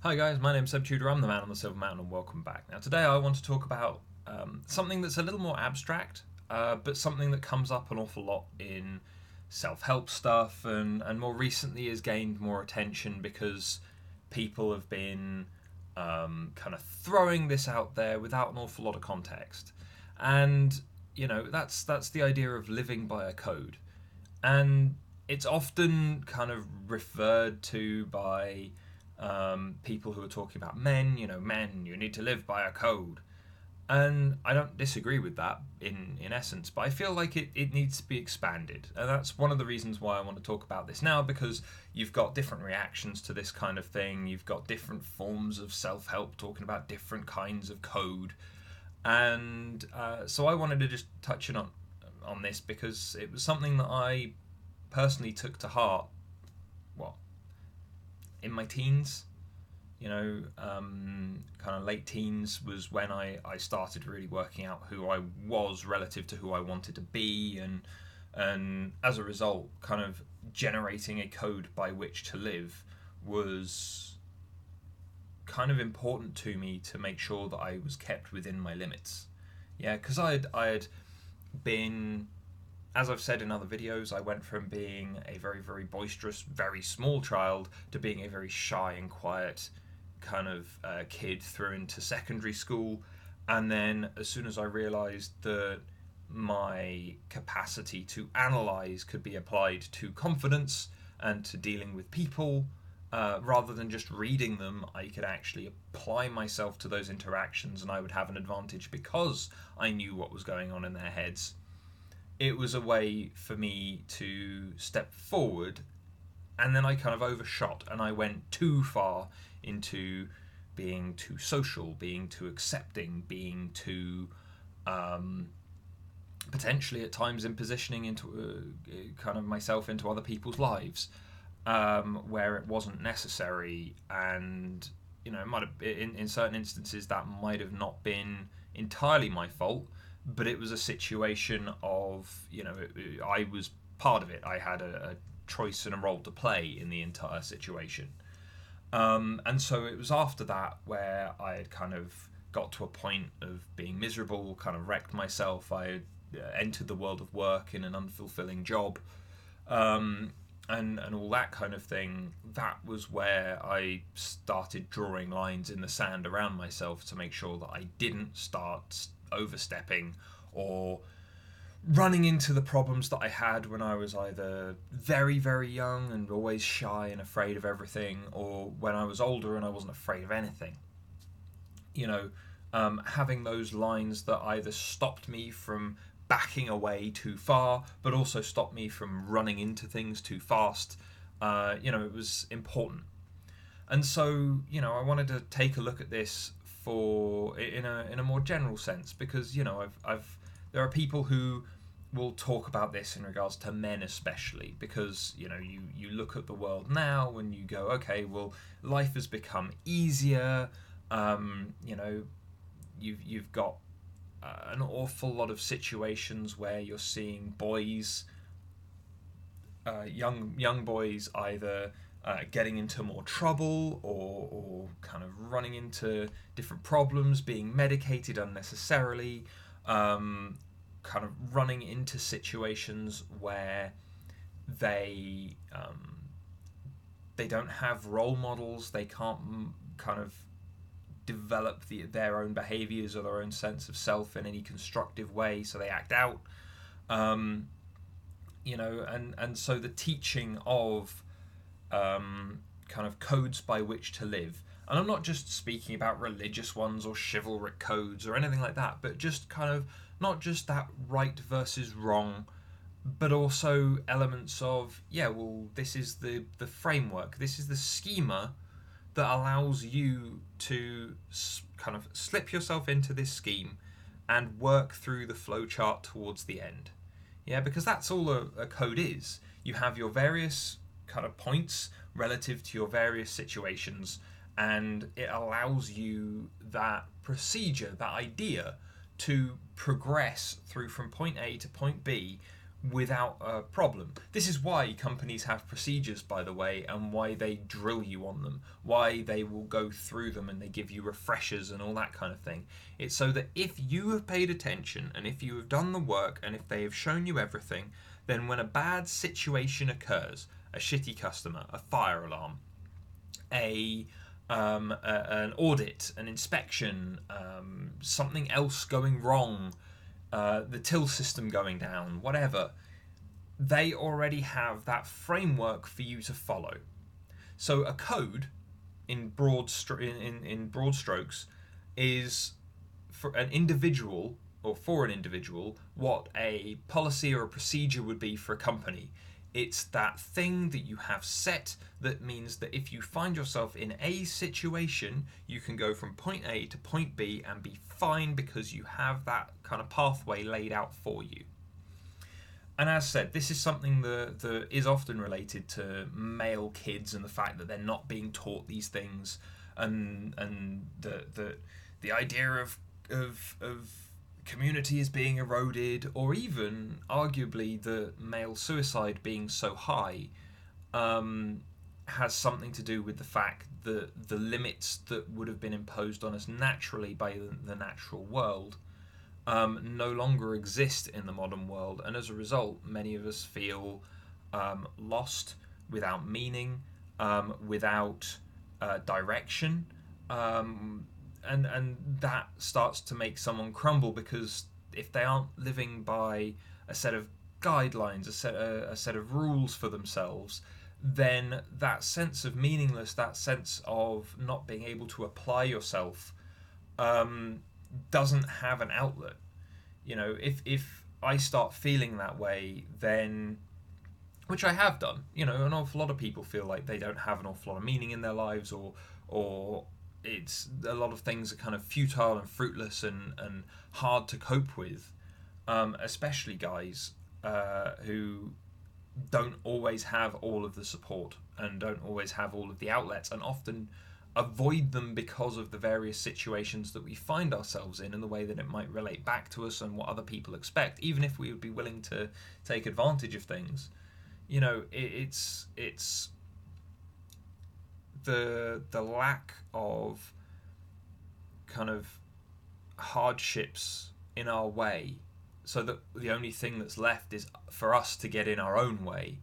Hi guys, my name's Seb Tudor, I'm the man on the Silver Mountain, and welcome back. Now today I want to talk about something that's a little more abstract, but something that comes up an awful lot in self-help stuff, and more recently has gained more attention because people have been kind of throwing this out there without an awful lot of context. And, that's the idea of living by a code. And it's often kind of referred to by people who are talking about men, men, you need to live by a code. And I don't disagree with that in essence, but I feel like it needs to be expanded. And that's one of the reasons why I want to talk about this now, because you've got different reactions to this kind of thing. You've got different forms of self help talking about different kinds of code. And so I wanted to just touch on this because it was something that I personally took to heart, what, in my teens, kind of late teens was when I started really working out who I was relative to who I wanted to be, and as a result, kind of generating a code by which to live was kind of important to me to make sure that I was kept within my limits. Yeah, because I had been, as I've said in other videos, I went from being a very, very boisterous, very small child to being a very shy and quiet kind of kid through into secondary school. And then as soon as I realised that my capacity to analyse could be applied to confidence and to dealing with people, rather than just reading them, I could actually apply myself to those interactions and I would have an advantage because I knew what was going on in their heads. It was a way for me to step forward, and then I kind of overshot and I went too far into being too social, being too accepting, being too potentially at times impositioning into kind of myself into other people's lives, where it wasn't necessary. And it might have in certain instances that might have not been entirely my fault, but it was a situation of, I was part of it. I had a choice and a role to play in the entire situation. And so it was after that where I had kind of got to a point of being miserable, kind of wrecked myself. I had entered the world of work in an unfulfilling job, and all that kind of thing. That was where I started drawing lines in the sand around myself to make sure that I didn't start overstepping or running into the problems that I had when I was either very, very young and always shy and afraid of everything, or when I was older and I wasn't afraid of anything. Having those lines that either stopped me from backing away too far, but also stopped me from running into things too fast. It was important. And so, I wanted to take a look at this for in a more general sense, because I've there are people who will talk about this in regards to men, especially because you look at the world now and you go, okay, well, life has become easier. You've got an awful lot of situations where you're seeing boys, young boys, either getting into more trouble, or kind of running into different problems, being medicated unnecessarily, kind of running into situations where they they don't have role models. They can't kind of develop their own behaviors or their own sense of self in any constructive way, so they act out. And so the teaching of kind of codes by which to live, and I'm not just speaking about religious ones or chivalric codes or anything like that, but just kind of not just that right versus wrong, but also elements of, yeah, well, this is the framework, this is the schema that allows you to kind of slip yourself into this scheme and work through the flowchart towards the end. Yeah, because that's all a code is. You have your various kind of points relative to your various situations, and it allows you that procedure, that idea, to progress through from point A to point B without a problem. This is why companies have procedures, by the way, and why they drill you on them, why they will go through them and they give you refreshers and all that kind of thing. It's so that if you have paid attention and if you have done the work and if they have shown you everything, then when a bad situation occurs, a shitty customer, a fire alarm, an audit, an inspection, something else going wrong, the till system going down, whatever, they already have that framework for you to follow. So a code, in broad strokes, is for an individual what a policy or a procedure would be for a company. It's that thing that you have set that means that if you find yourself in a situation, you can go from point A to point B and be fine because you have that kind of pathway laid out for you. And as said, this is something that is often related to male kids and the fact that they're not being taught these things, and the idea of community is being eroded, or even arguably the male suicide being so high, has something to do with the fact that the limits that would have been imposed on us naturally by the natural world no longer exist in the modern world, and as a result many of us feel lost, without meaning, without direction, and that starts to make someone crumble, because if they aren't living by a set of guidelines, a set of rules for themselves, then that sense of meaningless, that sense of not being able to apply yourself, doesn't have an outlet. You know, if I start feeling that way, then, which I have done, you know, an awful lot of people feel like they don't have an awful lot of meaning in their lives, or it's a lot of things are kind of futile and fruitless and hard to cope with, especially guys who don't always have all of the support and don't always have all of the outlets, and often avoid them because of the various situations that we find ourselves in and the way that it might relate back to us and what other people expect, even if we would be willing to take advantage of things. You know, it's the lack of kind of hardships in our way, so that the only thing that's left is for us to get in our own way.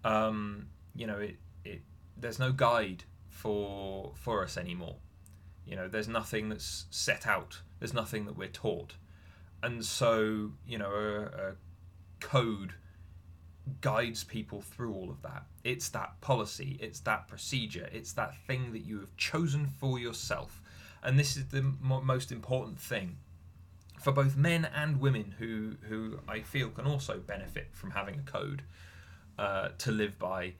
You know, there's no guide for us anymore. You know, there's nothing that's set out. There's nothing that we're taught, and so, you know, a code guides people through all of that. It's that policy, it's that procedure, it's that thing that you have chosen for yourself. And this is the most important thing for both men and women who I feel can also benefit from having a code to live by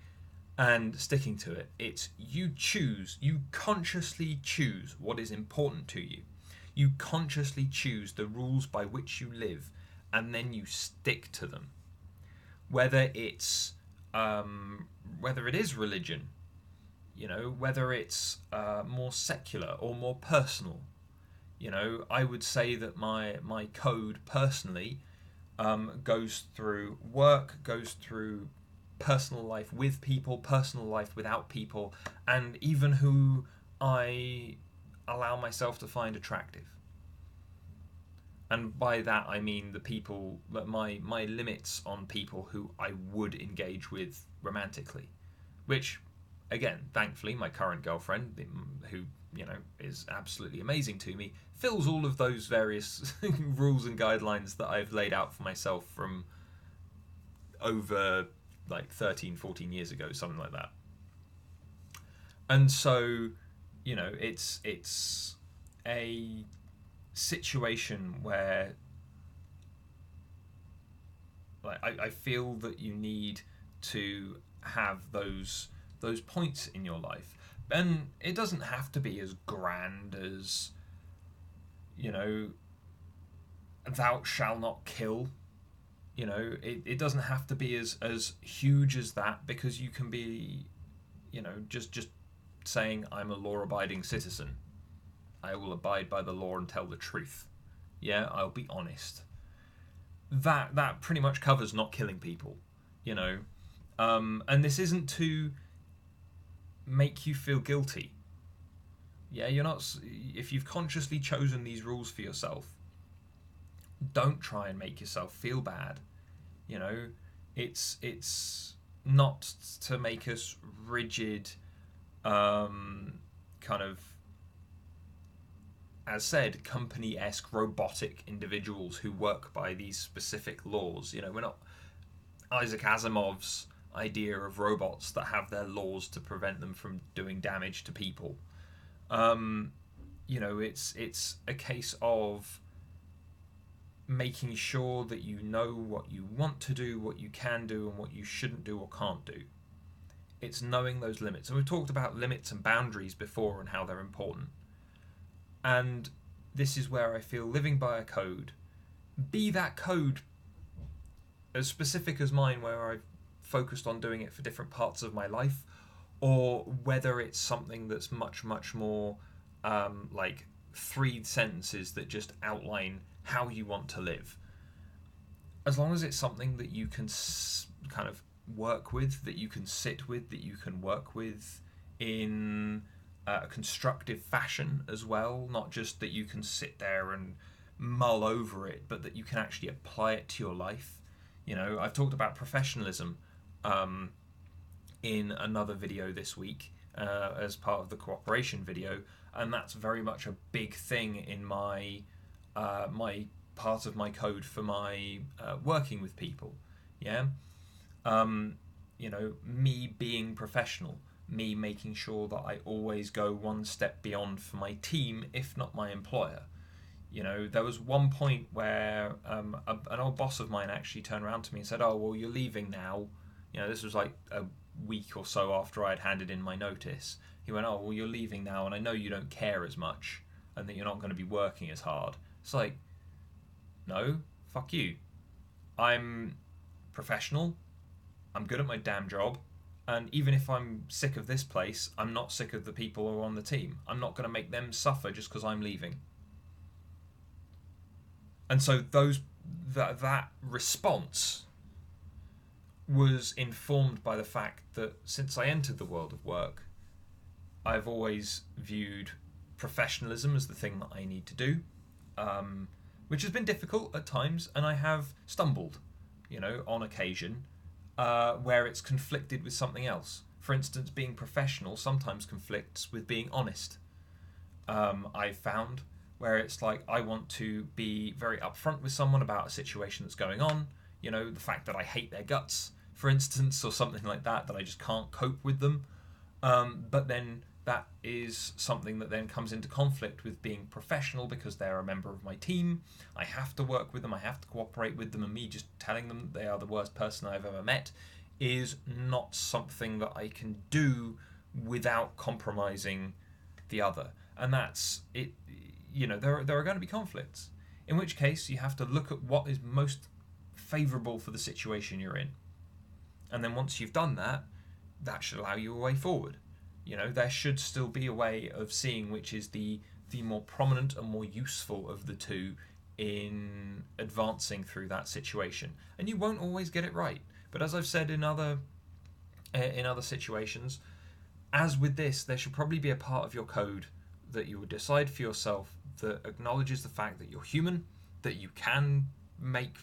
and sticking to it. It's you consciously choose what is important to you. You consciously choose the rules by which you live, and then you stick to them. Whether it is religion, you know, whether it's more secular or more personal. You know, I would say that my code personally goes through work, goes through personal life with people, personal life without people, and even who I allow myself to find attractive. And by that I mean the people, my limits on people who I would engage with romantically, which, again, thankfully my current girlfriend, who, you know, is absolutely amazing to me, fills all of those various rules and guidelines that I've laid out for myself from over like 13, 14 years ago, something like that. And so, you know, it's a situation where, like, I feel that you need to have those points in your life, and it doesn't have to be as grand as, you know, thou shalt not kill. You know, it doesn't have to be as huge as that, because you can be, you know, just saying, I'm a law-abiding citizen. I will abide by the law and tell the truth. Yeah, I'll be honest. that pretty much covers not killing people, you know. And this isn't to make you feel guilty. Yeah, you're not. If you've consciously chosen these rules for yourself, don't try and make yourself feel bad. You know, it's not to make us rigid, kind of, as said, company-esque robotic individuals who work by these specific laws. You know, we're not Isaac Asimov's idea of robots that have their laws to prevent them from doing damage to people. You know, it's a case of making sure that you know what you want to do, what you can do, and what you shouldn't do or can't do. It's knowing those limits. And we've talked about limits and boundaries before and how they're important. And this is where I feel living by a code, be that code as specific as mine, where I've focused on doing it for different parts of my life, or whether it's something that's much, much more like 3 sentences that just outline how you want to live. As long as it's something that you can kind of work with, that you can sit with, that you can work with in a constructive fashion as well, not just that you can sit there and mull over it, but that you can actually apply it to your life. You know, I've talked about professionalism in another video this week as part of the cooperation video, and that's very much a big thing in my my part of my code for my working with people. Yeah, you know, me being professional, me making sure that I always go one step beyond for my team, if not my employer. You know, there was one point where an old boss of mine actually turned around to me and said, "Oh, well, you're leaving now." You know, this was like a week or so after I'd handed in my notice. He went, "Oh, well, you're leaving now, and I know you don't care as much, and that you're not going to be working as hard." It's like, no, fuck you. I'm professional. I'm good at my damn job. And even if I'm sick of this place, I'm not sick of the people who are on the team. I'm not going to make them suffer just because I'm leaving. And so that response was informed by the fact that since I entered the world of work, I've always viewed professionalism as the thing that I need to do, which has been difficult at times, and I have stumbled, you know, on occasion, where it's conflicted with something else. For instance, being professional sometimes conflicts with being honest. I've found where it's like I want to be very upfront with someone about a situation that's going on, you know, the fact that I hate their guts, for instance, or something like that I just can't cope with them. But then that is something that then comes into conflict with being professional because they're a member of my team. I have to work with them, I have to cooperate with them, and me just telling them they are the worst person I've ever met is not something that I can do without compromising the other. And that's it. You know, there are going to be conflicts, in which case you have to look at what is most favourable for the situation you're in. And then once you've done that, that should allow you a way forward. You know, there should still be a way of seeing which is the more prominent and more useful of the two in advancing through that situation. And you won't always get it right. But as I've said in other situations, as with this, there should probably be a part of your code that you would decide for yourself that acknowledges the fact that you're human, that you can make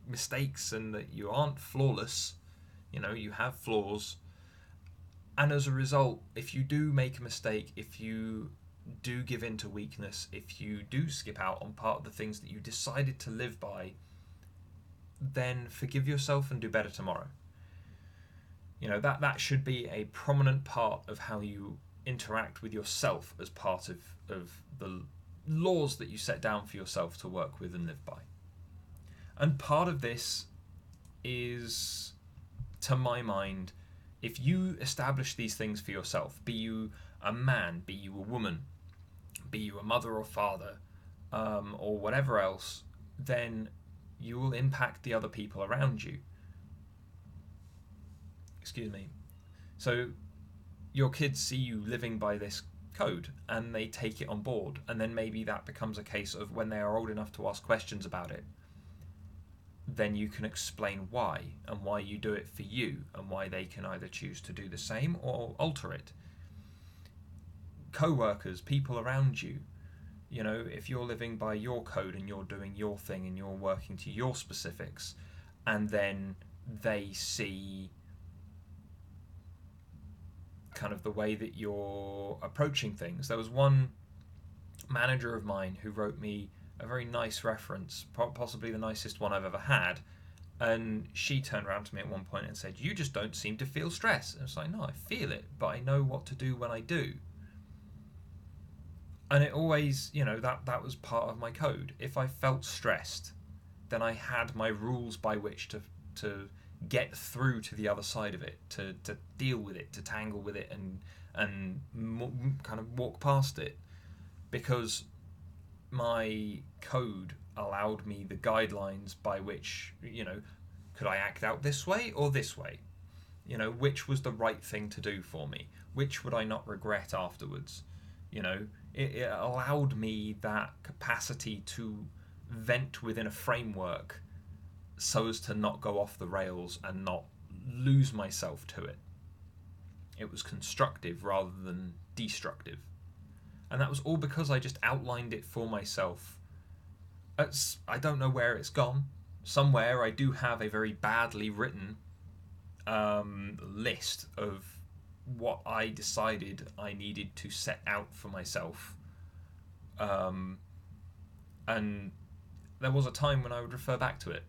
mistakes, and that you aren't flawless. You know, you have flaws. And as a result, if you do make a mistake, if you do give in to weakness, if you do skip out on part of the things that you decided to live by, then forgive yourself and do better tomorrow. You know, that should be a prominent part of how you interact with yourself as part of the laws that you set down for yourself to work with and live by. And part of this is, to my mind, if you establish these things for yourself, be you a man, be you a woman, be you a mother or father, or whatever else, then you will impact the other people around you. Excuse me. So your kids see you living by this code and they take it on board, and then maybe that becomes a case of when they are old enough to ask questions about it, then you can explain why, and why you do it for you, and why they can either choose to do the same or alter it. Co-workers, people around you, you know, if you're living by your code and you're doing your thing and you're working to your specifics, and then they see kind of the way that you're approaching things. There was one manager of mine who wrote me a very nice reference, possibly the nicest one I've ever had, and she turned around to me at one point and said, "You just don't seem to feel stress." And it's like, no, I feel it, but I know what to do when I do. And it always, you know, that was part of my code. If I felt stressed, then I had my rules by which to get through to the other side of it, to deal with it, to tangle with it, and kind of walk past it, because my code allowed me the guidelines by which, you know, could I act out this way or this way? You know, which was the right thing to do for me? Which would I not regret afterwards? You know, it allowed me that capacity to vent within a framework so as to not go off the rails and not lose myself to it. It was constructive rather than destructive. And that was all because I just outlined it for myself. I don't know where it's gone. Somewhere I do have a very badly written list of what I decided I needed to set out for myself. And there was a time when I would refer back to it.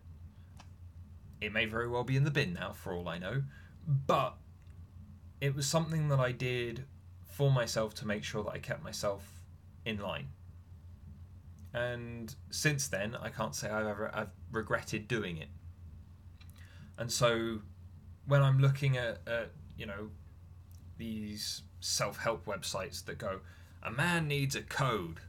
It may very well be in the bin now, for all I know. But it was something that I did for myself to make sure that I kept myself in line. And since then, I can't say I've regretted doing it. And so when I'm looking at you know, these self-help websites that go, a man needs a code,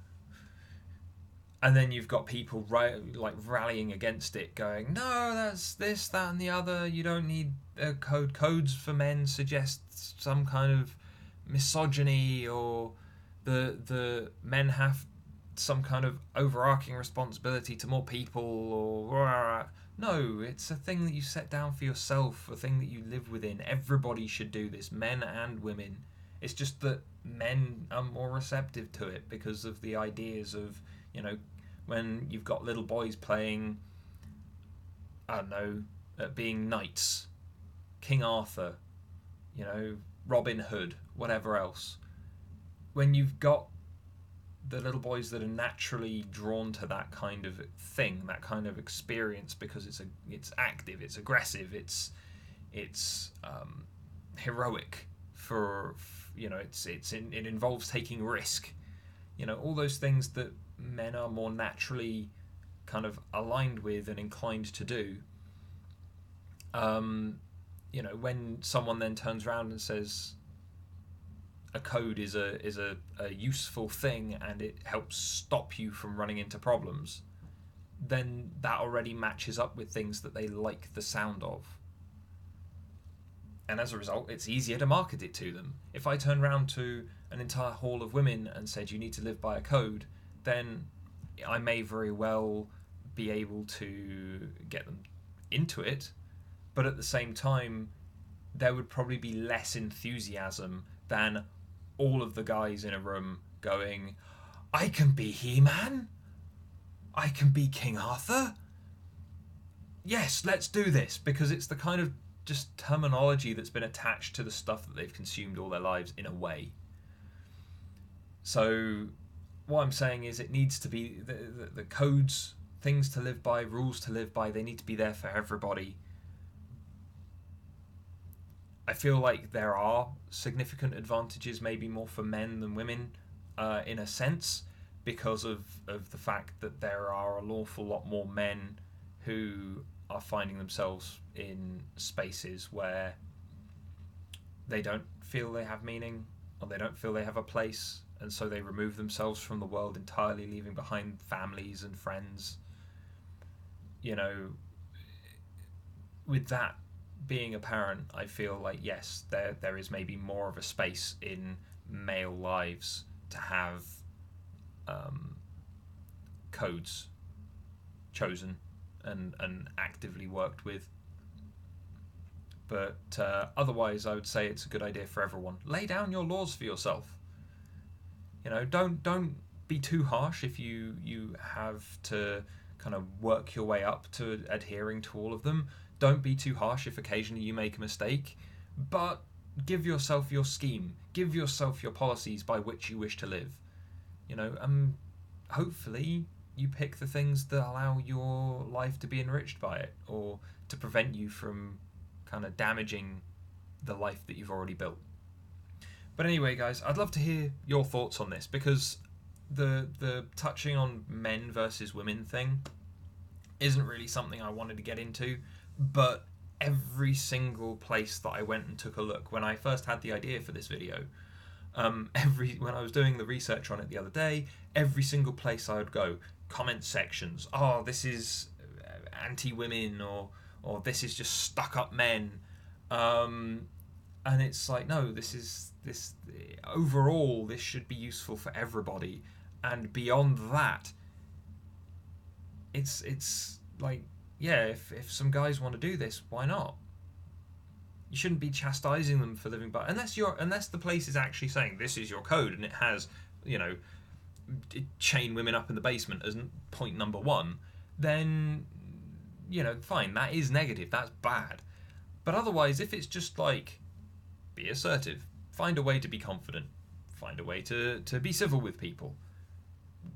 and then you've got people like rallying against it, going, no, that's this, that, and the other. You don't need a code. Codes for men suggest some kind of misogyny, or the men have some kind of overarching responsibility to more people, or no, it's a thing that you set down for yourself, a thing that you live within. Everybody should do this, men and women. It's just that men are more receptive to it because of the ideas of, you know, when you've got little boys playing, I don't know, being knights, King Arthur, you know, Robin Hood, whatever else. When you've got the little boys that are naturally drawn to that kind of thing, that kind of experience, because it's active, it's aggressive, it's heroic, for you know, it involves taking risk, you know, all those things that men are more naturally kind of aligned with and inclined to do. You know, when someone then turns around and says a code is a useful thing and it helps stop you from running into problems, then that already matches up with things that they like the sound of. And as a result, it's easier to market it to them. If I turn around to an entire hall of women and said, you need to live by a code, then I may very well be able to get them into it, but at the same time, there would probably be less enthusiasm than all of the guys in a room going, I can be He-Man, I can be King Arthur, yes, let's do this, because it's the kind of just terminology that's been attached to the stuff that they've consumed all their lives in a way. So what I'm saying is, it needs to be the codes, things to live by, rules to live by, they need to be there for everybody. I feel like there are significant advantages, maybe more for men than women, in a sense, because of the fact that there are an awful lot more men who are finding themselves in spaces where they don't feel they have meaning, or they don't feel they have a place, and so they remove themselves from the world entirely, leaving behind families and friends. You know, with that being apparent, I feel like, yes, there is maybe more of a space in male lives to have codes chosen and actively worked with. But otherwise, I would say it's a good idea for everyone. Lay down your laws for yourself. You know, don't be too harsh if you have to kind of work your way up to adhering to all of them. Don't be too harsh if occasionally you make a mistake, but give yourself your scheme. Give yourself your policies by which you wish to live. You know, hopefully you pick the things that allow your life to be enriched by it, or to prevent you from kind of damaging the life that you've already built. But anyway, guys, I'd love to hear your thoughts on this, because the touching on men versus women thing isn't really something I wanted to get into, but every single place that I went and took a look when I first had the idea for this video, when I was doing the research on it the other day, every single place I would go, comment sections, oh, this is anti-women, or this is just stuck-up men, and it's like, no, this overall, this should be useful for everybody, and beyond that, it's like, yeah, if some guys want to do this, why not? You shouldn't be chastising them for living by, unless the place is actually saying this is your code and it has, you know, chain women up in the basement as point number one, then, you know, fine, that is negative, that's bad. But otherwise, if it's just like, be assertive, find a way to be confident, find a way to be civil with people,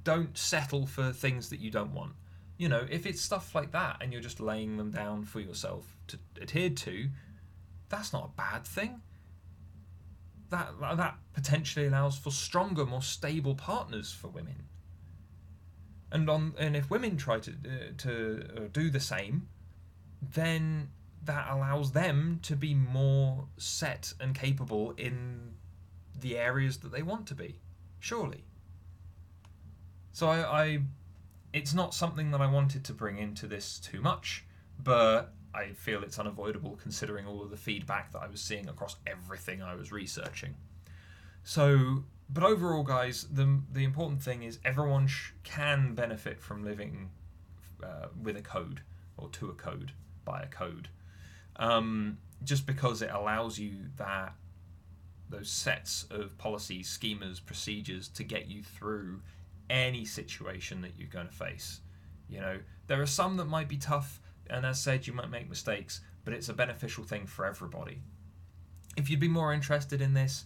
don't settle for things that you don't want. You know, if it's stuff like that and you're just laying them down for yourself to adhere to, that's not a bad thing. That potentially allows for stronger, more stable partners for women. And if women try to do the same, then that allows them to be more set and capable in the areas that they want to be, surely. So I it's not something that I wanted to bring into this too much, but I feel it's unavoidable considering all of the feedback that I was seeing across everything I was researching. So, but overall, guys, the important thing is everyone can benefit from living with a code, or to a code, by a code. Just because it allows you those sets of policies, schemas, procedures to get you through any situation that you're going to face. You know, there are some that might be tough, and as said, you might make mistakes, but it's a beneficial thing for everybody. If you'd be more interested in this,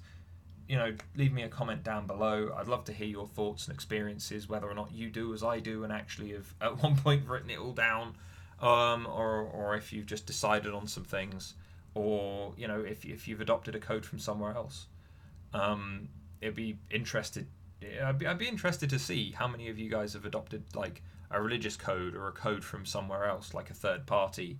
you know, leave me a comment down below. I'd love to hear your thoughts and experiences, whether or not you do as I do and actually have at one point written it all down, or if you've just decided on some things, or, you know, if you've adopted a code from somewhere else. I'd be interested to see how many of you guys have adopted like a religious code or a code from somewhere else, like a third party,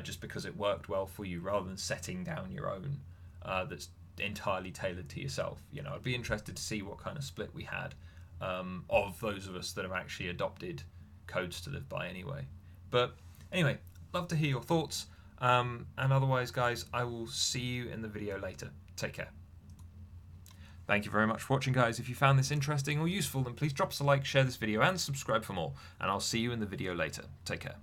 just because it worked well for you, rather than setting down your own that's entirely tailored to yourself. You know, I'd be interested to see what kind of split we had of those of us that have actually adopted codes to live by anyway. But anyway, love to hear your thoughts, and otherwise, guys, I will see you in the video later. Take care. Thank you very much for watching, guys. If you found this interesting or useful, then please drop us a like, share this video, and subscribe for more. And I'll see you in the video later. Take care.